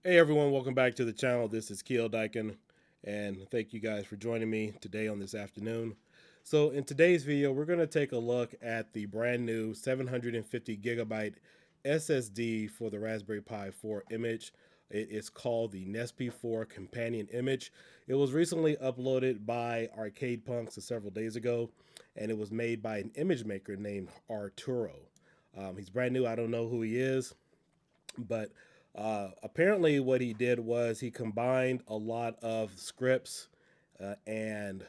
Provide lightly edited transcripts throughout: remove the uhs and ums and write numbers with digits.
Hey everyone, welcome back to the channel. This is Keel Dyken, and thank you guys for joining me today on this afternoon. So in today's video, we're going to take a look at the brand new 750 gigabyte SSD for the Raspberry Pi 4 image. It is called the Nespi4 companion image. It was recently uploaded by Arcade Punks several days ago, and it was made by an image maker named Arturo. He's brand new. I don't know who he is, but apparently, what he did was he combined a lot of scripts and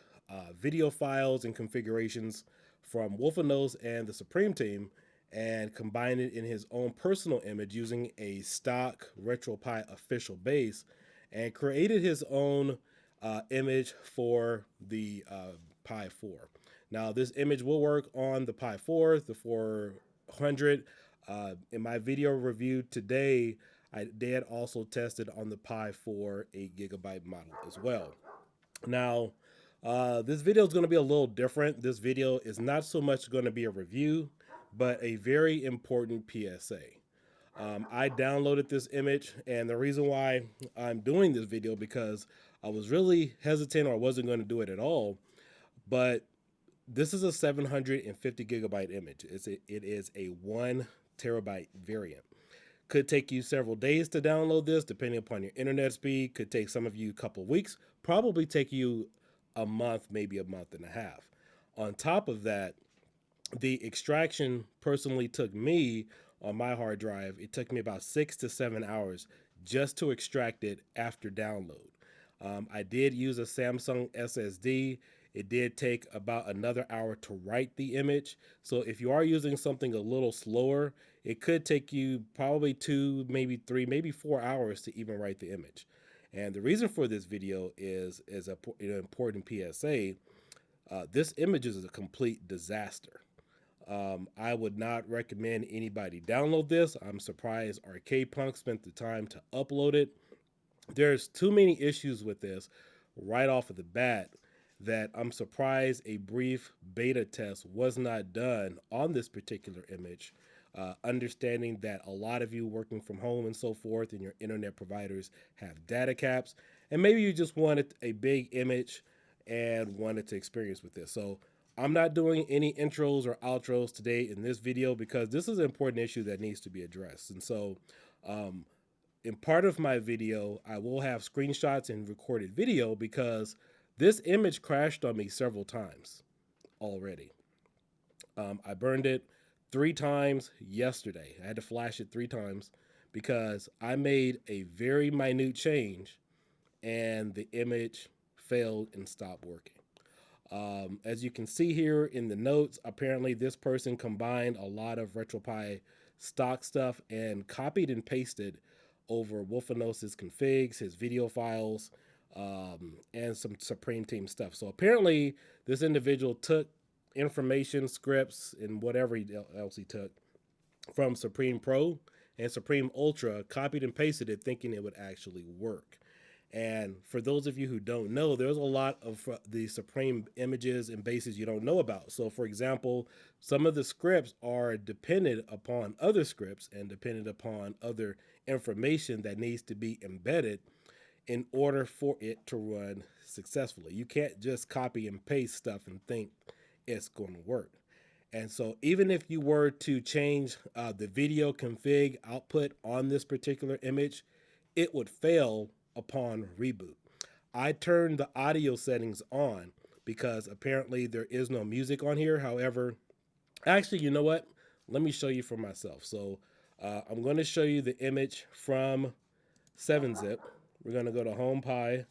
video files and configurations from Wolfenos and the Supreme Team and combined it in his own personal image using a stock Retropie official base and created his own image for the Pi 4. Now, this image will work on the Pi 4, the 400. In my video review today, I did also test it on the Pi 4 8 gigabyte model as well. Now, this video is going to be a little different. This video is not so much going to be a review, but a very important PSA. I downloaded this image, and the reason why I'm doing this video because I was really hesitant or wasn't going to do it at all. But this is a 750 gigabyte image. It is a 1 terabyte variant. Could take you several days to download this, depending upon your internet speed. Could take some of you a couple of weeks. Probably take you a month, maybe a month and a half. On top of that, the extraction personally took me on my hard drive. It took me about 6 to 7 hours just to extract it after download. I did use a Samsung SSD. It did take about another hour to write the image. So if you are using something a little slower, it could take you probably 2, maybe 3, maybe 4 hours to even write the image. And the reason for this video is an important PSA. This image is a complete disaster. I would not recommend anybody download this. I'm surprised Arcade Punk spent the time to upload it. There's too many issues with this right off of the bat that I'm surprised a brief beta test was not done on this particular image. Understanding that a lot of you working from home and so forth, and your internet providers have data caps, and maybe you just wanted a big image and wanted to experience with this. So I'm not doing any intros or outros today in this video because this is an important issue that needs to be addressed. And so, um, in part of my video, I will have screenshots and recorded video because this image crashed on me several times already. I burned it 3 times yesterday. I had to flash it 3 times because I made a very minute change and the image failed and stopped working. As you can see here in the notes, apparently this person combined a lot of RetroPie stock stuff and copied and pasted over Wolfenos' configs, his video files, and some Supreme Team stuff. So apparently this individual took information, scripts, and whatever else he took from Supreme Pro and Supreme Ultra, copied and pasted it thinking it would actually work. And for those of you who don't know, there's a lot of the Supreme images and bases you don't know about. So, for example, some of the scripts are dependent upon other scripts and dependent upon other information that needs to be embedded in order for it to run successfully. You can't just copy and paste stuff and think it's going to work. And so, even if you were to change the video config output on this particular image, it would fail upon reboot. I turned the audio settings on because apparently there is no music on here. However, actually, you know what? Let me show you for myself. So I'm going to show you the image from 7-Zip. We're going to go to Home Pi.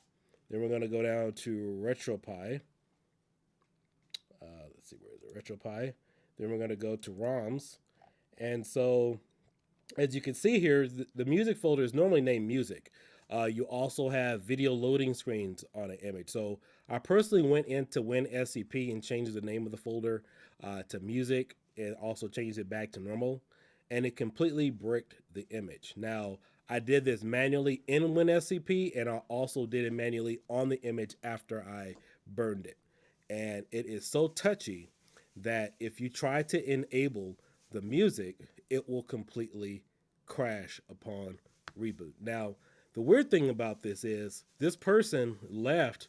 Then we're going to go down to Retropie. Let's see, where is it? Retropie. Then we're going to go to ROMs. And so, as you can see here, the music folder is normally named music. You also have video loading screens on an image. So I personally went into WinSCP and changed the name of the folder to music and also changed it back to normal. And it completely bricked the image. Now, I did this manually in WinSCP and I also did it manually on the image after I burned it. And it is so touchy that if you try to enable the music, it will completely crash upon reboot. Now, The weird thing about this is this person left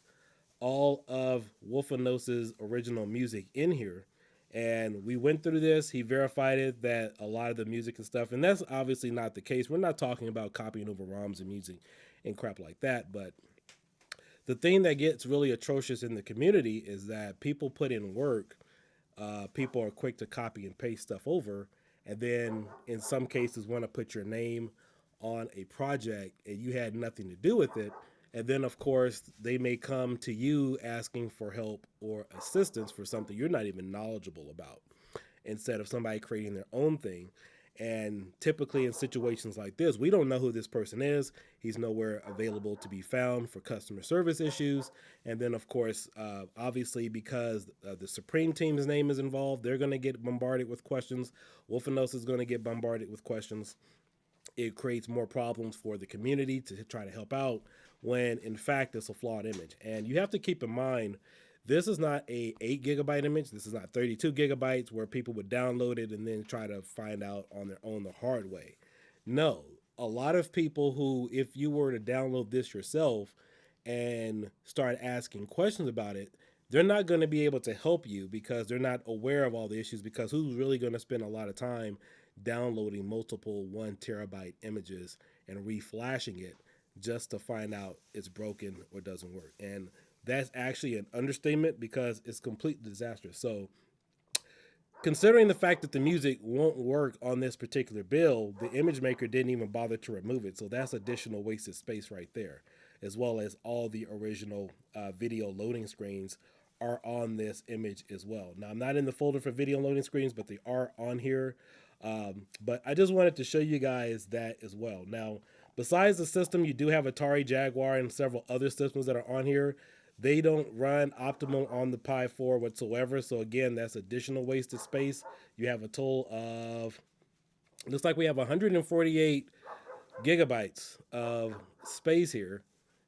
all of Wolfenos's original music in here. And we went through this. He verified it that a lot of the music and stuff, and that's obviously not the case. We're not talking about copying over ROMs and music and crap like that. But the thing that gets really atrocious in the community is that people put in work. People are quick to copy and paste stuff over, and then in some cases want to put your name on a project and you had nothing to do with it. And then, of course, they may come to you asking for help or assistance for something you're not even knowledgeable about, instead of somebody creating their own thing. And typically in situations like this, we don't know who this person is. He's nowhere available to be found for customer service issues. And then, of course, obviously, because the Supreme team's name is involved, they're going to get bombarded with questions. Wolfenos is going to get bombarded with questions. It creates more problems for the community to try to help out when, in fact, it's a flawed image. And you have to keep in mind, this is not a 8 gigabyte image. This is not 32 gigabytes where people would download it and then try to find out on their own the hard way. No, a lot of people who, if you were to download this yourself and start asking questions about it, they're not going to be able to help you because they're not aware of all the issues, because who's really going to spend a lot of time downloading multiple 1 terabyte images and reflashing it just to find out it's broken or doesn't work. And that's actually an understatement because it's completely disastrous. So considering the fact that the music won't work on this particular build, the image maker didn't even bother to remove it. So that's additional wasted space right there, as well as all the original video loading screens are on this image as well. Now, I'm not in the folder for video loading screens, but they are on here. But I just wanted to show you guys that as well. Now, besides the system, you do have Atari Jaguar and several other systems that are on here. They don't run optimal on the Pi 4 whatsoever. So again, that's additional wasted space. You have a total of, looks like we have 148 gigabytes of space here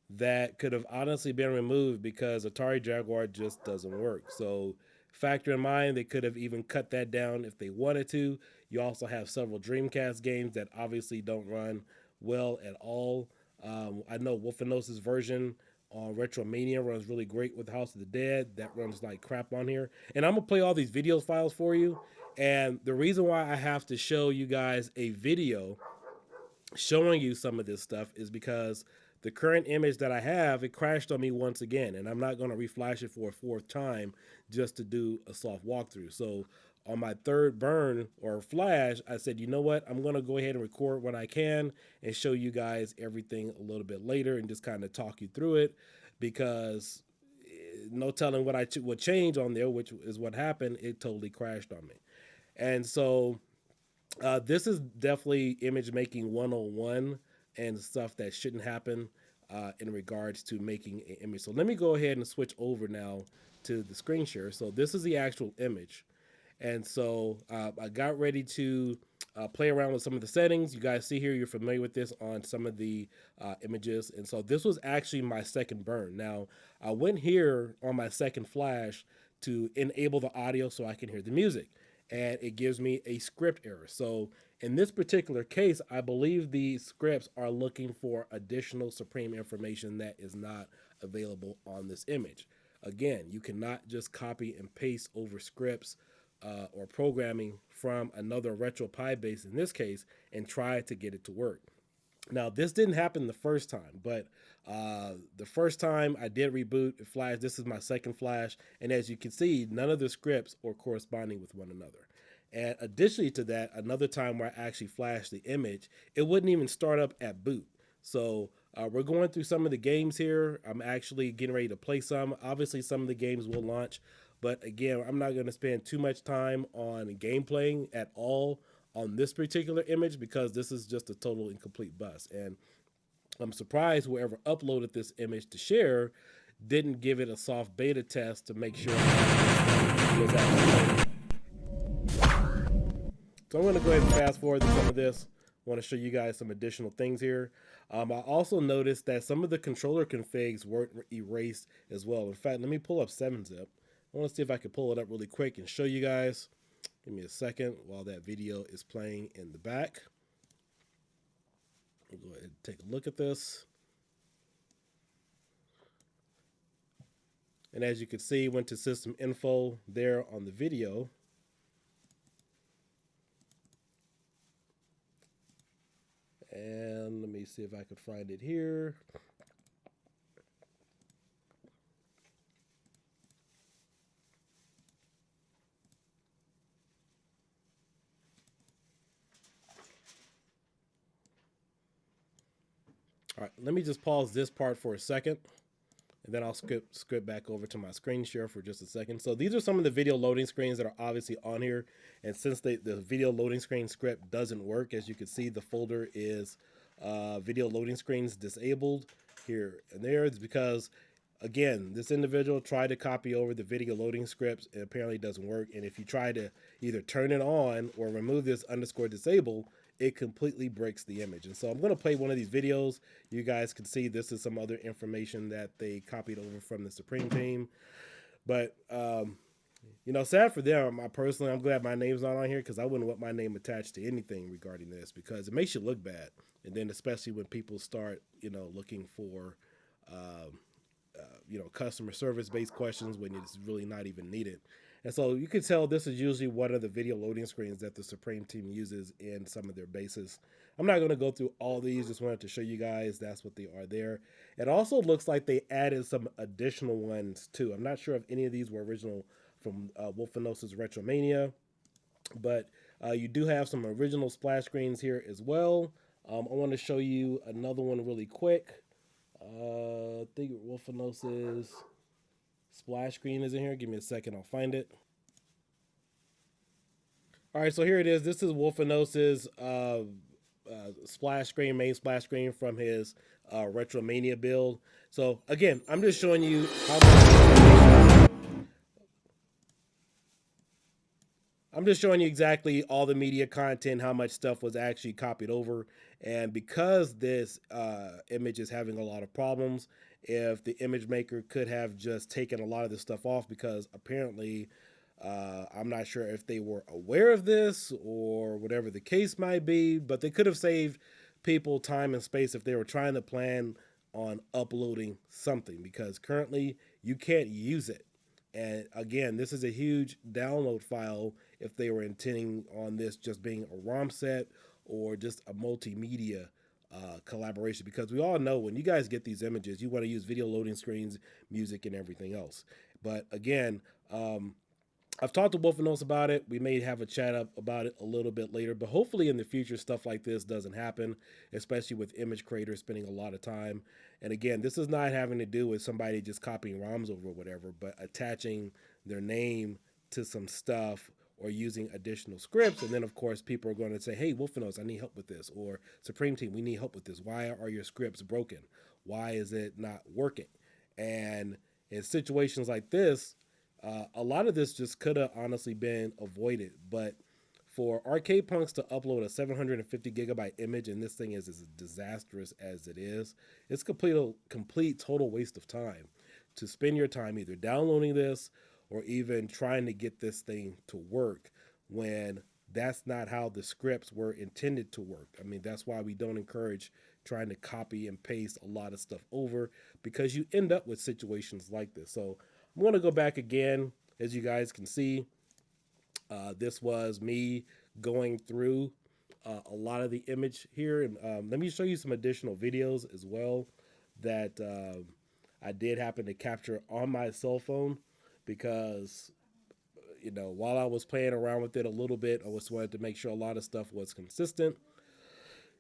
that could have honestly been removed because Atari Jaguar just doesn't work. So factor in mind, they could have even cut that down if they wanted to. You also have several Dreamcast games that obviously don't run well at all. I know Wolfenos's version on Retromania runs really great with House of the Dead. That runs like crap on here. And I'm going to play all these video files for you. And the reason why I have to show you guys a video showing you some of this stuff is because the current image that I have, it crashed on me once again, and I'm not going to reflash it for a 4th time just to do a soft walkthrough. So on my 3rd burn or flash, I said, you know what, I'm going to go ahead and record what I can and show you guys everything a little bit later and just kind of talk you through it, because no telling what I would change on there, which is what happened. It totally crashed on me. And so this is definitely image making 101 and stuff that shouldn't happen in regards to making an image. So let me go ahead and switch over now to the screen share. So this is the actual image. And so I got ready to play around with some of the settings. You guys see here, you're familiar with this on some of the images. And so this was actually my 2nd burn. Now, I went here on my 2nd flash to enable the audio so I can hear the music. And it gives me a script error. So in this particular case, I believe the scripts are looking for additional Supreme information that is not available on this image. Again, you cannot just copy and paste over scripts or programming from another Retropie base in this case and try to get it to work. Now, this didn't happen the first time, but the first time I did reboot it flashed. This is my 2nd flash, and as you can see, none of the scripts are corresponding with one another. And additionally to that, another time where I actually flashed the image, it wouldn't even start up at boot. So we're going through some of the games here. I'm actually getting ready to play some. Obviously, some of the games will launch, but again, I'm not going to spend too much time on gameplaying at all on this particular image because this is just a total incomplete bust. And I'm surprised whoever uploaded this image to share didn't give it a soft beta test to make sure it was actually. So I'm going to go ahead and fast forward to some of this. I want to show you guys some additional things here. I also noticed that some of the controller configs weren't erased as well. In fact, let me pull up 7-zip. I want to see if I can pull it up really quick and show you guys. Give me a second while that video is playing in the back. We'll go ahead and take a look at this. And as you can see, went to system info there on the video. And let me see if I could find it here. All right, let me just pause this part for a second, and then I'll script back over to my screen share for just a second. So these are some of the video loading screens that are obviously on here. And since the video loading screen script doesn't work, as you can see, the folder is video loading screens disabled here and there. It's because, again, this individual tried to copy over the video loading scripts. It apparently doesn't work. And if you try to either turn it on or remove this underscore disable, it completely breaks the image. And so I'm going to play one of these videos. You guys can see this is some other information that they copied over from the Supreme team. But, you know, sad for them. I'm glad my name's not on here, because I wouldn't want my name attached to anything regarding this, because it makes you look bad. And then especially when people start, you know, looking for, you know, customer service based questions when it's really not even needed. And so you can tell this is usually one of the video loading screens that the Supreme team uses in some of their bases. I'm not going to go through all these, just wanted to show you guys that's what they are there. It also looks like they added some additional ones too. I'm not sure if any of these were original from Wolfenosis Retromania, but you do have some original splash screens here as well. I want to show you another one really quick. I think Wolfenosis splash screen is in here. Give me a second, I'll find it. All right, so here it is. This is Wolfenosis splash screen, main splash screen from his Retromania build. So again, I'm just showing you how much. I'm just showing you exactly all the media content, how much stuff was actually copied over. And because this image is having a lot of problems, if the image maker could have just taken a lot of this stuff off, because apparently I'm not sure if they were aware of this or whatever the case might be, but they could have saved people time and space if they were trying to plan on uploading something, because currently you can't use it. And again, this is a huge download file if they were intending on this just being a ROM set or just a multimedia collaboration. Because we all know when you guys get these images, you want to use video loading screens, music, and everything else. But again, I've talked to Wolfenos about it. We may have a chat up about it a little bit later, but hopefully in the future stuff like this doesn't happen, especially with image creators spending a lot of time. And again, this is not having to do with somebody just copying ROMs over or whatever, but attaching their name to some stuff or using additional scripts. And then of course people are going to say, hey, Wolfenos, I need help with this, or Supreme Team, we need help with this. Why are your scripts broken? Why is it not working? And in situations like this, a lot of this just could have honestly been avoided. But for Arcade Punks to upload a 750 gigabyte image, and this thing is as disastrous as it is, it's complete total waste of time to spend your time either downloading this or even trying to get this thing to work when that's not how the scripts were intended to work. I mean, that's why we don't encourage trying to copy and paste a lot of stuff over, because you end up with situations like this. So I'm going to go back again. As you guys can see, this was me going through a lot of the image here. And let me show you some additional videos as well that I did happen to capture on my cell phone, because, you know, while I was playing around with it a little bit, I just wanted to make sure a lot of stuff was consistent.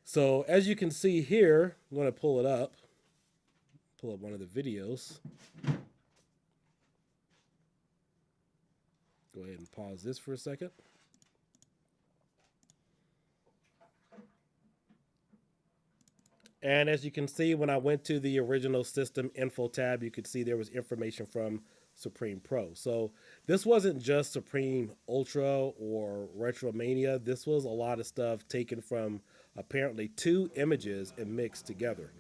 So as you can see here, I'm going to pull up one of the videos. Go ahead and pause this for a second. And as you can see, when I went to the original system info tab, you could see there was information from Supreme Pro. So this wasn't just Supreme Ultra or Retromania. This was a lot of stuff taken from apparently two images and mixed together,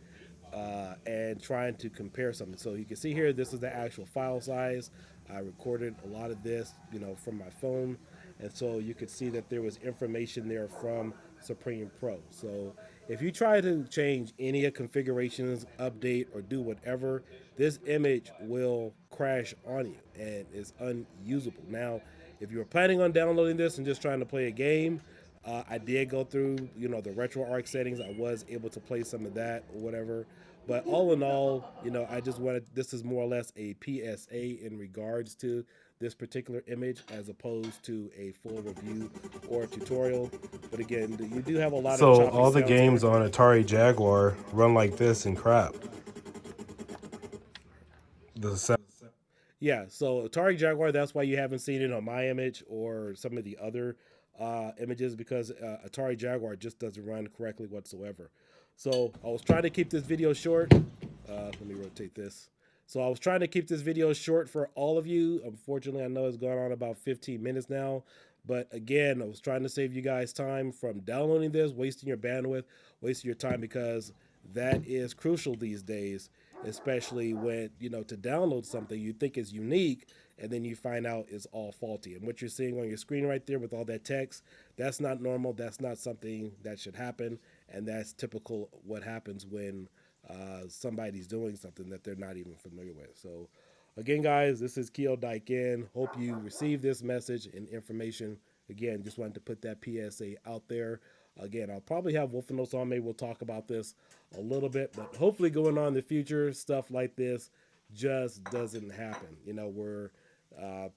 and trying to compare something. So you can see here, this is the actual file size. I recorded a lot of this, you know, from my phone. And so you could see that there was information there from Supreme Pro. So if you try to change any configurations, update, or do whatever, this image will crash on you and is unusable. Now, if you were planning on downloading this and just trying to play a game, I did go through, the RetroArch settings. I was able to play some of that or whatever. But all in all, I just wanted, this is more or less a PSA in regards to this particular image as opposed to a full review or tutorial. But again, you do have a lot of So choppy all the sounds here. games on Atari Jaguar run like this and crap. The sound. Yeah, so Atari Jaguar, that's why you haven't seen it on my image or some of the other images because Atari Jaguar just doesn't run correctly whatsoever. So I was trying to keep this video short. Let me rotate this. So I was trying to keep this video short for all of you. Unfortunately, I know it's gone on about 15 minutes now. But again, I was trying to save you guys time from downloading this, wasting your bandwidth, wasting your time because that is crucial these days, especially when, to download something you think is unique and then you find out it's all faulty. And what you're seeing on your screen right there with all that text, that's not normal. That's not something that should happen. And that's typical what happens when somebody's doing something that they're not even familiar with. So, again, guys, this is Keo Daikin. Hope you received this message and information. Again, just wanted to put that PSA out there. Again, I'll probably have Wolfenos on. Maybe we'll talk about this a little bit, but hopefully, going on in the future, stuff like this just doesn't happen. Where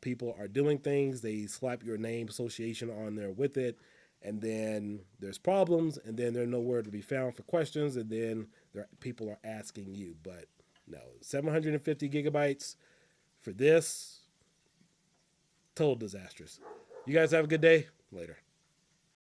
people are doing things, they slap your name association on there with it, and then there's problems, and then they're nowhere to be found for questions, and then people are asking you. But no, 750 gigabytes for this, total disastrous. You guys have a good day. Later.